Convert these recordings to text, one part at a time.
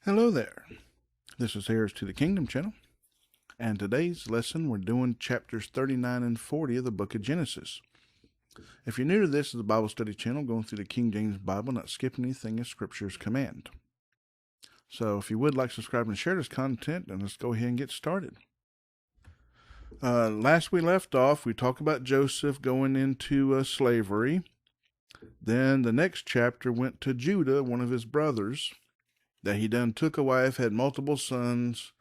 Hello there. This is Heirs to the Kingdom channel, and today's lesson we're doing chapters 39 and 40 of the book of Genesis. If you're new to this, it's a Bible study channel going through the King James Bible, not skipping anything as Scripture's command. So if you would like to subscribe and share this content, then let's go ahead and get started. Last we left off, we talked about Joseph going into slavery. Then the next chapter went to Judah, one of his brothers, that he done took a wife, had multiple sons.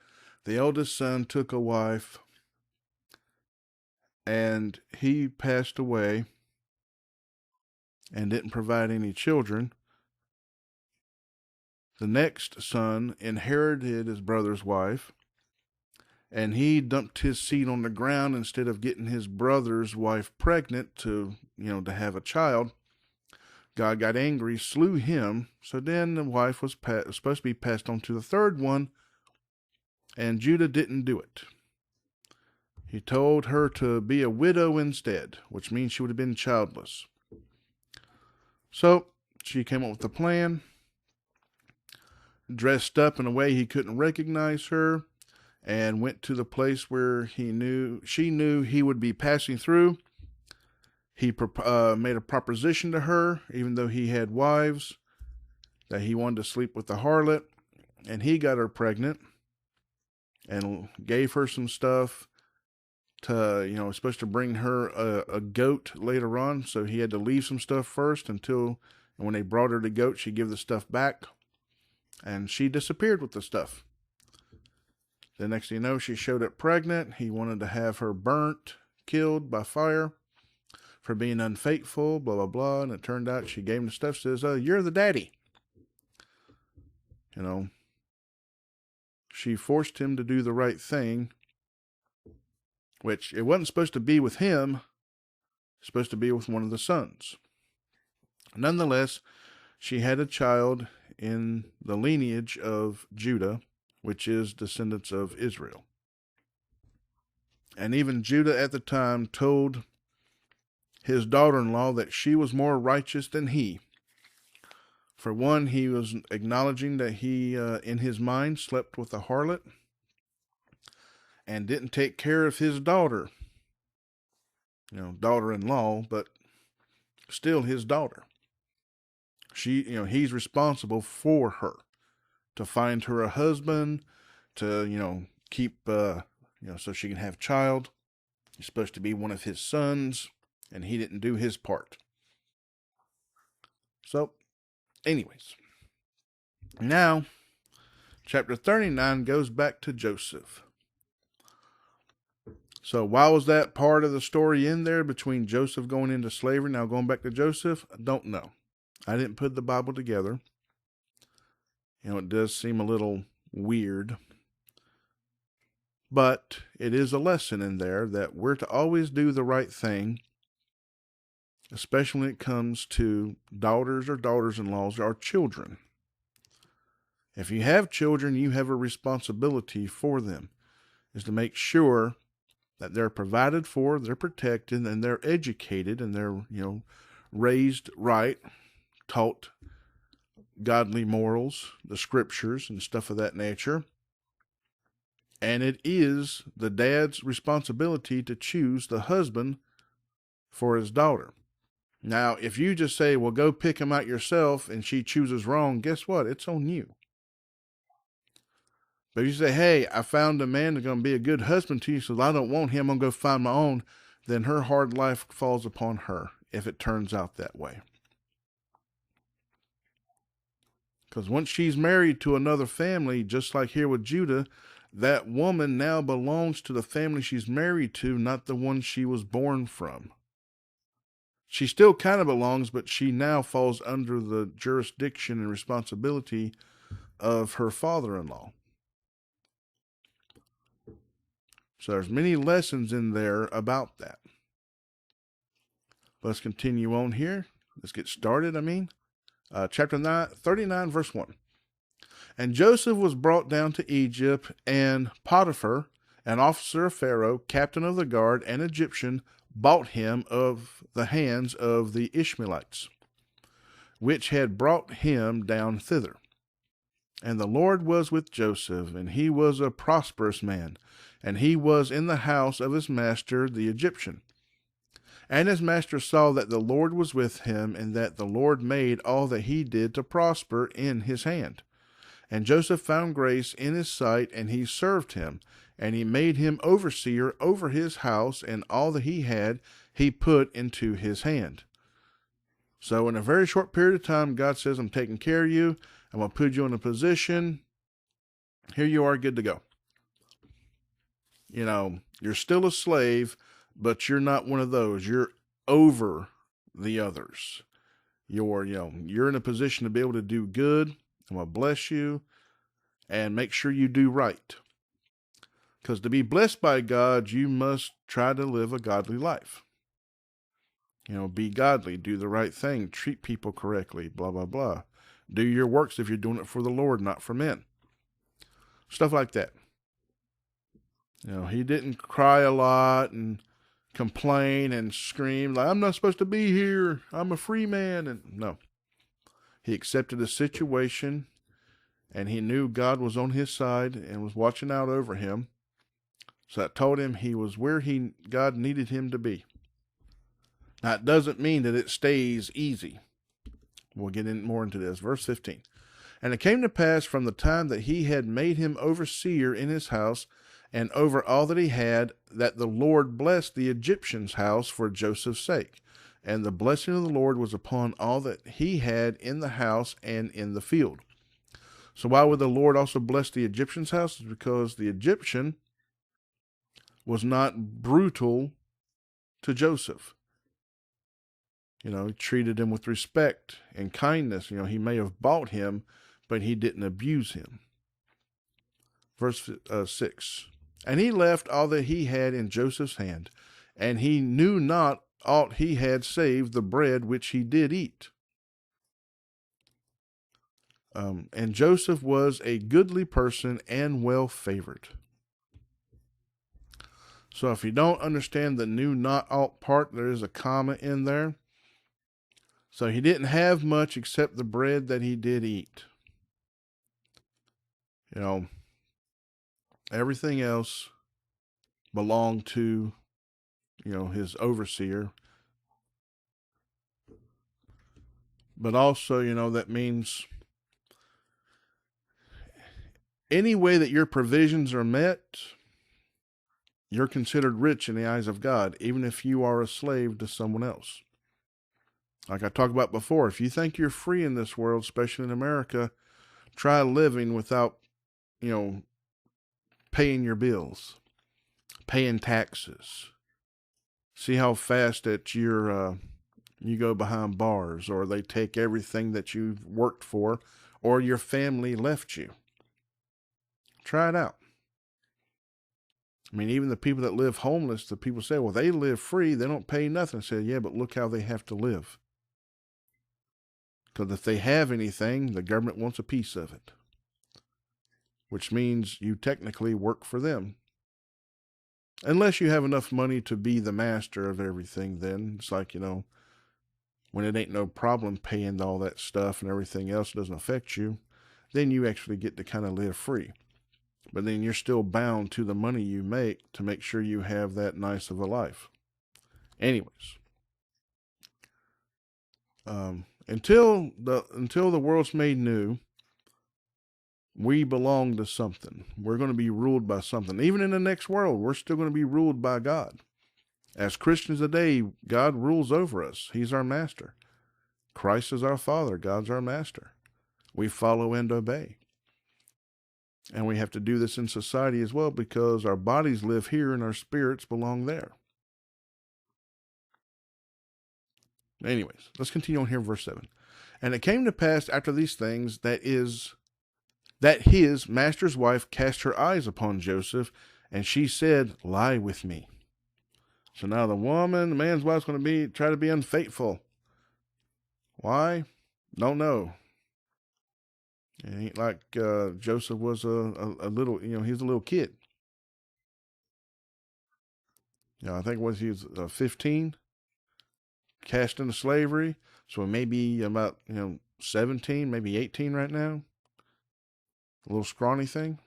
The eldest son took a wife, and he passed away and didn't provide any children. The next son inherited his brother's wife, and he dumped his seed on the ground instead of getting his brother's wife pregnant to have a child. God got angry, slew him. So then the wife was supposed to be passed on to the third one, and Judah didn't do it. He told her to be a widow instead, which means she would have been childless. So she came up with a plan, dressed up in a way he couldn't recognize her, and went to the place where she knew he would be passing through. He made a proposition to her, even though he had wives, that he wanted to sleep with the harlot, and he got her pregnant and gave her some stuff to, supposed to bring her a goat later on. So he had to leave some stuff first and when they brought her the goat, she gave the stuff back, and she disappeared with the stuff. The next thing you know, she showed up pregnant. He wanted to have her killed by fire for being unfaithful, blah, blah, blah. And it turned out she gave him the stuff, says, you're the daddy. She forced him to do the right thing, which it wasn't supposed to be with him. It's supposed to be with one of the sons. Nonetheless, she had a child in the lineage of Judah, which is descendants of Israel. And even Judah at the time told his daughter-in-law that she was more righteous than he. For one, he was acknowledging that he, in his mind, slept with a harlot and didn't take care of his daughter. Daughter-in-law, but still his daughter. He's responsible for her, to find her a husband, to, keep, so she can have a child. He's supposed to be one of his sons, and he didn't do his part. So, anyways, now, chapter 39 goes back to Joseph. So why was that part of the story in there between Joseph going into slavery, now going back to Joseph? I don't know. I didn't put the Bible together. It does seem a little weird. But it is a lesson in there that we're to always do the right thing, especially when it comes to daughters or daughters-in-laws or children. If you have children, you have a responsibility for them, is to make sure that they're provided for, they're protected, and they're educated, and they're, raised right, taught godly morals, the scriptures, and stuff of that nature. And it is the dad's responsibility to choose the husband for his daughter. Now, if you just say, well, go pick him out yourself, and she chooses wrong, guess what? It's on you. But if you say, hey, I found a man that's going to be a good husband to you, so I don't want him, I'm going to go find my own, then her hard life falls upon her if it turns out that way. Because once she's married to another family, just like here with Judah, that woman now belongs to the family she's married to, not the one she was born from. She still kind of belongs, but she now falls under the jurisdiction and responsibility of her father-in-law. So there's many lessons in there about that. Let's continue on here. Let's get started, Chapter 39, verse 1. And Joseph was brought down to Egypt, and Potiphar, an officer of Pharaoh, captain of the guard, an Egyptian, bought him of the hands of the Ishmaelites, which had brought him down thither. And the Lord was with Joseph, and he was a prosperous man, and he was in the house of his master the Egyptian. And his master saw that the Lord was with him, and that the Lord made all that he did to prosper in his hand. And Joseph found grace in his sight, and he served him, and he made him overseer over his house, and all that he had he put into his hand. So in a very short period of time, God says, I'm taking care of you. I'm going to put you in a position. Here you are, good to go. You know, you're still a slave, but you're not one of those. You're over the others. You're in a position to be able to do good. I'm going to bless you and make sure you do right. Because to be blessed by God, you must try to live a godly life. Be godly, do the right thing, treat people correctly, blah, blah, blah. Do your works if you're doing it for the Lord, not for men. Stuff like that. He didn't cry a lot and complain and scream like, I'm not supposed to be here. I'm a free man. And no. He accepted the situation, and he knew God was on his side and was watching out over him. So that told him he was where God needed him to be. Now, it doesn't mean that it stays easy. We'll get more into this. Verse 15. And it came to pass from the time that he had made him overseer in his house and over all that he had, that the Lord blessed the Egyptian's house for Joseph's sake. And the blessing of the Lord was upon all that he had in the house and in the field. So why would the Lord also bless the Egyptian's house? It's because the Egyptian was not brutal to Joseph. He treated him with respect and kindness. He may have bought him, but he didn't abuse him. Verse 6. And he left all that he had in Joseph's hand, and he knew not aught he had save the bread which he did eat. And Joseph was a goodly person and well favored. So if you don't understand the knew not aught part, there is a comma in there. So he didn't have much except the bread that he did eat. Everything else belonged to, his overseer. But also, that means any way that your provisions are met, you're considered rich in the eyes of God, even if you are a slave to someone else. Like I talked about before, if you think you're free in this world, especially in America, try living without, paying your bills, paying taxes. See how fast that you go behind bars, or they take everything that you've worked for, or your family left you. Try it out. Even the people that live homeless, the people say, well, they live free, they don't pay nothing. I say, yeah, but look how they have to live. Because if they have anything, the government wants a piece of it, which means you technically work for them. Unless you have enough money to be the master of everything, then it's like, when it ain't no problem paying all that stuff and everything else doesn't affect you, then you actually get to kind of live free. But then you're still bound to the money you make to make sure you have that nice of a life. Anyways. Until the world's made new, we belong to something. We're going to be ruled by something. Even in the next world, we're still going to be ruled by God. As Christians today, God rules over us. He's our master. Christ is our Father. God's our master. We follow and obey. And we have to do this in society as well, because our bodies live here and our spirits belong there. Anyways, let's continue on here, verse 7. And it came to pass after these things that his master's wife cast her eyes upon Joseph, and she said, lie with me. So now the man's wife's going to try to be unfaithful. Why? Don't know. It ain't like Joseph was a little, he was a little kid. I think he was 15, cast into slavery. So maybe about 17, maybe 18 right now. A little scrawny thing?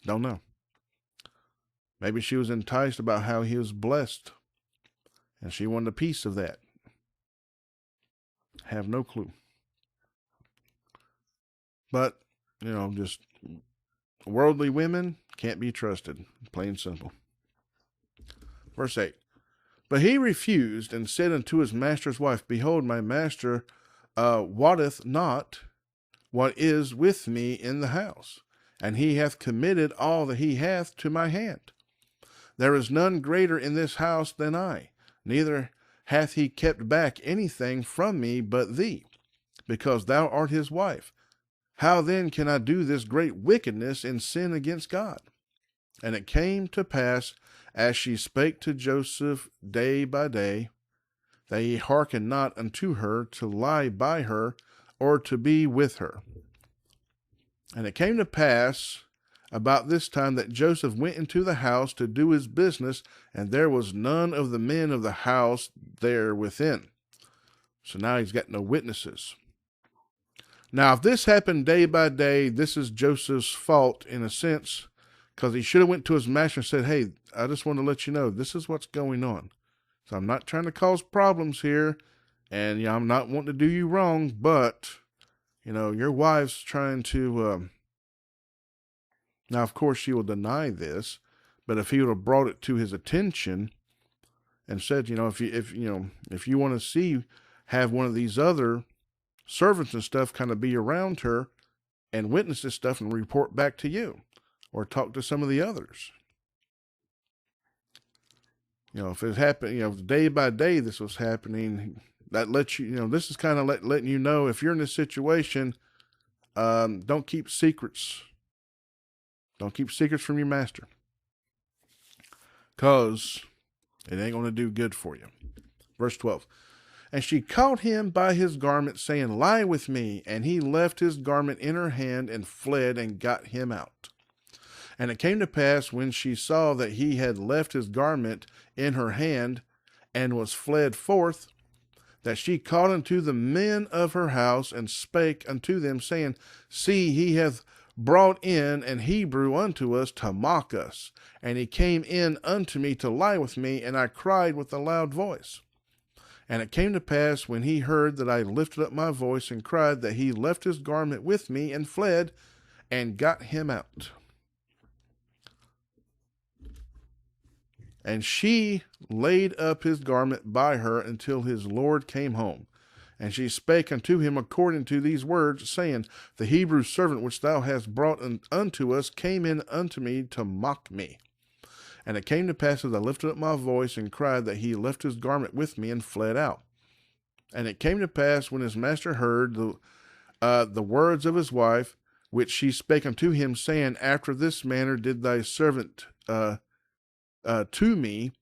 Don't know. Maybe she was enticed about how he was blessed, and she wanted a piece of that. Have no clue. But, just worldly women can't be trusted. Plain and simple. Verse 8. But he refused and said unto his master's wife, Behold, my master wotteth not what is with me in the house, and he hath committed all that he hath to my hand. There is none greater in this house than I, neither hath he kept back anything from me but thee, because thou art his wife. How then can I do this great wickedness and sin against God? And it came to pass, as she spake to Joseph day by day, that he hearkened not unto her to lie by her or to be with her. And it came to pass about this time that Joseph went into the house to do his business, and there was none of the men of the house there within. So now he's got no witnesses. Now, if this happened day by day, this is Joseph's fault in a sense, because he should have went to his master and said, hey, I just want to let you know, this is what's going on. So I'm not trying to cause problems here, and I'm not wanting to do you wrong, but, your wife's trying to, now, of course, she will deny this, but if he would have brought it to his attention and said, if you want to have one of these other servants and stuff kind of be around her and witness this stuff and report back to you, or talk to some of the others. If it happened, day by day this was happening, that lets you, this is kind of letting you know, if you're in this situation, don't keep secrets. Don't keep secrets from your master, because it ain't going to do good for you. Verse 12. And she caught him by his garment, saying, Lie with me. And he left his garment in her hand and fled and got him out. And it came to pass, when she saw that he had left his garment in her hand and was fled forth, that she called unto the men of her house and spake unto them, saying, See, he hath brought in an Hebrew unto us to mock us. And he came in unto me to lie with me, and I cried with a loud voice. And it came to pass, when he heard that I lifted up my voice and cried, that he left his garment with me and fled and got him out. And she laid up his garment by her until his Lord came home. And she spake unto him according to these words, saying, The Hebrew servant which thou hast brought unto us came in unto me to mock me. And it came to pass, as I lifted up my voice and cried, that he left his garment with me and fled out. And it came to pass, when his master heard the words of his wife, which she spake unto him, saying, After this manner did thy servant to me,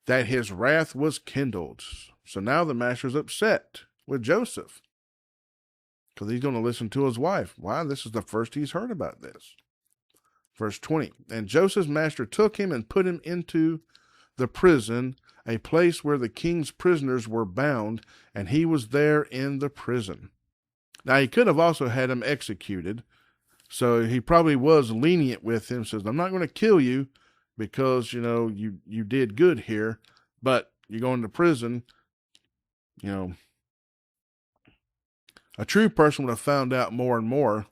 that his wrath was kindled. So now the master's upset with Joseph, because he's going to listen to his wife. Why? This is the first he's heard about this. Verse 20, And Joseph's master took him and put him into the prison, a place where the king's prisoners were bound, and he was there in the prison. Now, he could have also had him executed, so he probably was lenient with him, says, I'm not going to kill you because, you did good here, but you're going to prison. A true person would have found out more and more,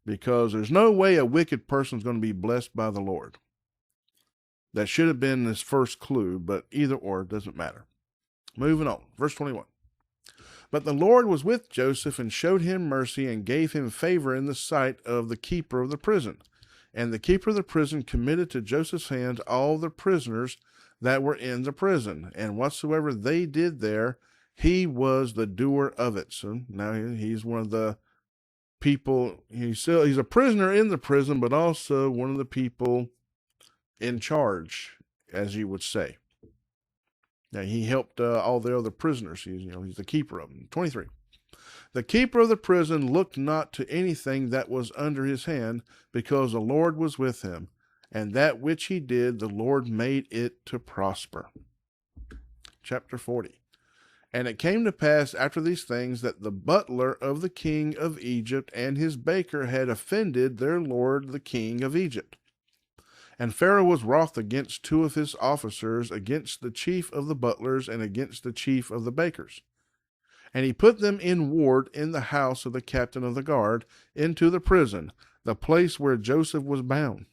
because there's no way a wicked person is going to be blessed by the Lord. That should have been his first clue, but either or, doesn't matter. Moving on, verse 21. But the Lord was with Joseph and showed him mercy and gave him favor in the sight of the keeper of the prison. And the keeper of the prison committed to Joseph's hand all the prisoners that were in the prison. And whatsoever they did there, he was the doer of it. So now he's one of the people, he's a prisoner in the prison, but also one of the people in charge, as you would say. Now, he helped all the other prisoners. He's the keeper of them. 23. The keeper of the prison looked not to anything that was under his hand, because the Lord was with him, and that which he did, the Lord made it to prosper. Chapter 40. And it came to pass after these things that the butler of the king of Egypt and his baker had offended their lord the king of Egypt. And Pharaoh was wroth against two of his officers, against the chief of the butlers and against the chief of the bakers. And he put them in ward in the house of the captain of the guard, into the prison, the place where Joseph was bound.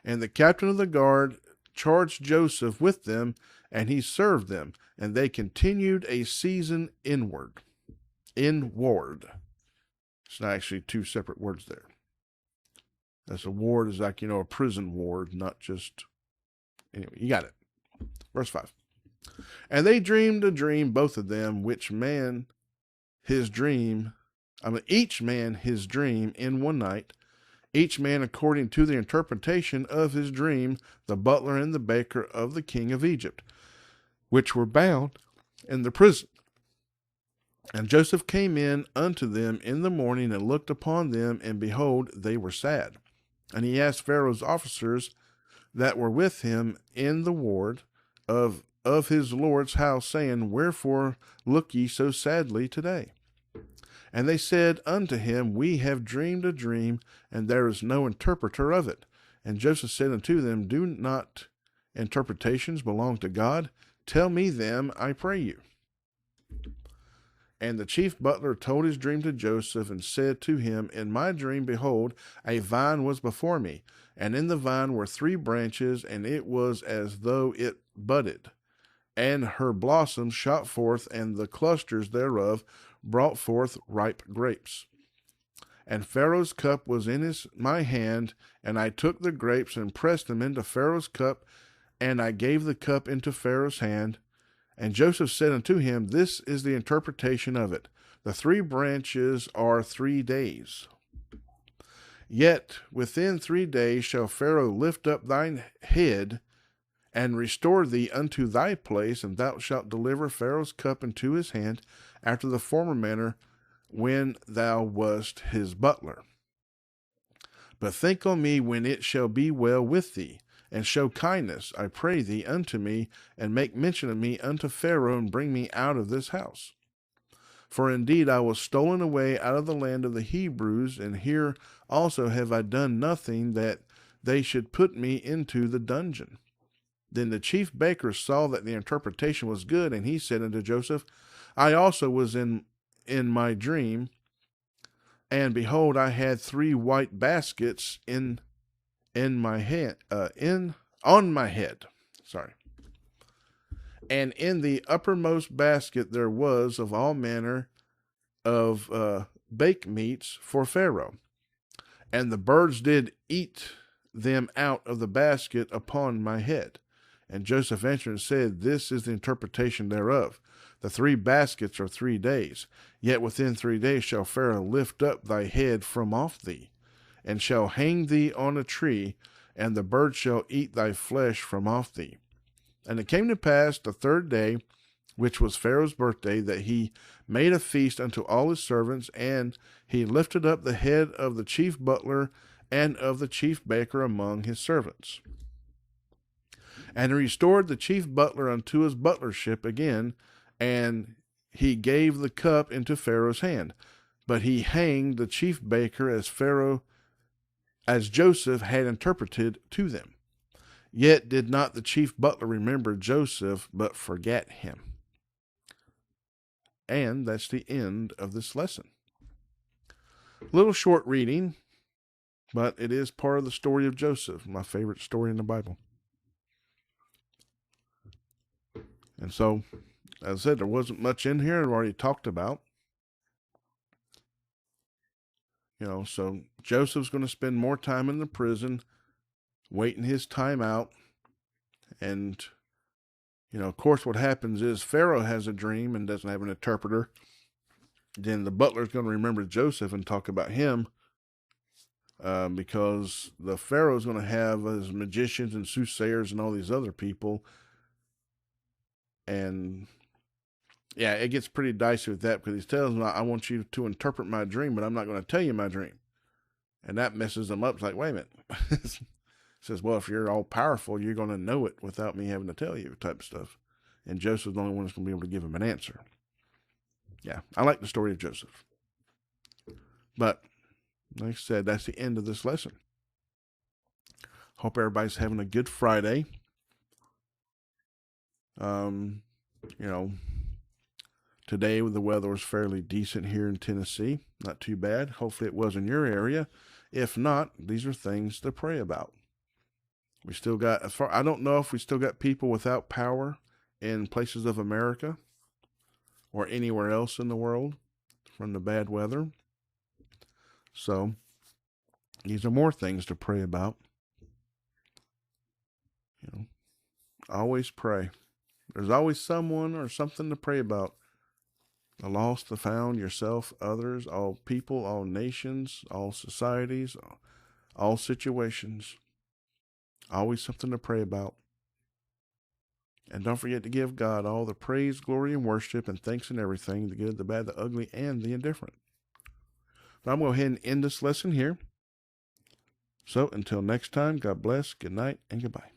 And the captain of the guard charged Joseph with them, and he served them, and they continued a season inward. It's not actually two separate words there. That's a ward is like, a prison ward, not just, anyway, you got it. Verse 5. And they dreamed a dream, both of them, each man his dream in one night, each man according to the interpretation of his dream, the butler and the baker of the king of Egypt, which were bound in the prison. And Joseph came in unto them in the morning and looked upon them, and behold, they were sad. And he asked Pharaoh's officers that were with him in the ward of his lord's house, saying, Wherefore look ye so sadly today? And they said unto him, We have dreamed a dream, and there is no interpreter of it. And Joseph said unto them, Do not interpretations belong to God? Tell me them, I pray you. And the chief butler told his dream to Joseph, and said to him, In my dream, behold, a vine was before me, and in the vine were 3 branches, and it was as though it budded. And her blossoms shot forth, and the clusters thereof brought forth ripe grapes. And Pharaoh's cup was in my hand, and I took the grapes and pressed them into Pharaoh's cup, and I gave the cup into Pharaoh's hand. And Joseph said unto him, This is the interpretation of it. The 3 branches are 3 days. Yet within 3 days shall Pharaoh lift up thine head, and restore thee unto thy place, and thou shalt deliver Pharaoh's cup into his hand, after the former manner, when thou wast his butler. But think on me when it shall be well with thee, and show kindness, I pray thee, unto me, and make mention of me unto Pharaoh, and bring me out of this house. For indeed I was stolen away out of the land of the Hebrews, and here also have I done nothing that they should put me into the dungeon. Then the chief baker saw that the interpretation was good, and he said unto Joseph, I also was in my dream, and behold, I had 3 white baskets on my head. Sorry. And in the uppermost basket there was of all manner of baked meats for Pharaoh. And the birds did eat them out of the basket upon my head. And Joseph answered and said, This is the interpretation thereof. The 3 baskets are 3 days. Yet within 3 days shall Pharaoh lift up thy head from off thee, and shall hang thee on a tree, and the birds shall eat thy flesh from off thee. And it came to pass the 3rd day, which was Pharaoh's birthday, that he made a feast unto all his servants, and he lifted up the head of the chief butler and of the chief baker among his servants. And he restored the chief butler unto his butlership again, and he gave the cup into Pharaoh's hand. But he hanged the chief baker as Joseph had interpreted to them. Yet did not the chief butler remember Joseph, but forgat him. And that's the end of this lesson. Little short reading, but it is part of the story of Joseph, my favorite story in the Bible. And so, as I said, there wasn't much in here I've already talked about. So Joseph's going to spend more time in the prison, waiting his time out. And, of course, what happens is Pharaoh has a dream and doesn't have an interpreter. Then the butler's going to remember Joseph and talk about him, because the Pharaoh's going to have his magicians and soothsayers and all these other people. And yeah, it gets pretty dicey with that, because he tells them, I want you to interpret my dream, but I'm not going to tell you my dream. And that messes them up. It's like, wait a minute. It says, well, if you're all powerful, you're going to know it without me having to tell you, type of stuff. and Joseph's the only one that's going to be able to give him an answer. Yeah, I like the story of Joseph. But, like I said, that's the end of this lesson. Hope everybody's having a good Friday. Today the weather was fairly decent here in Tennessee. Not too bad. Hopefully it was in your area. If not, these are things to pray about. We still got, I don't know if we still got people without power in places of America or anywhere else in the world from the bad weather. So these are more things to pray about. Always pray. There's always someone or something to pray about. The lost, the found, yourself, others, all people, all nations, all societies, all situations. Always something to pray about. And don't forget to give God all the praise, glory, and worship, and thanks and everything, the good, the bad, the ugly, and the indifferent. But I'm going to go ahead and end this lesson here. So until next time, God bless, good night, and goodbye.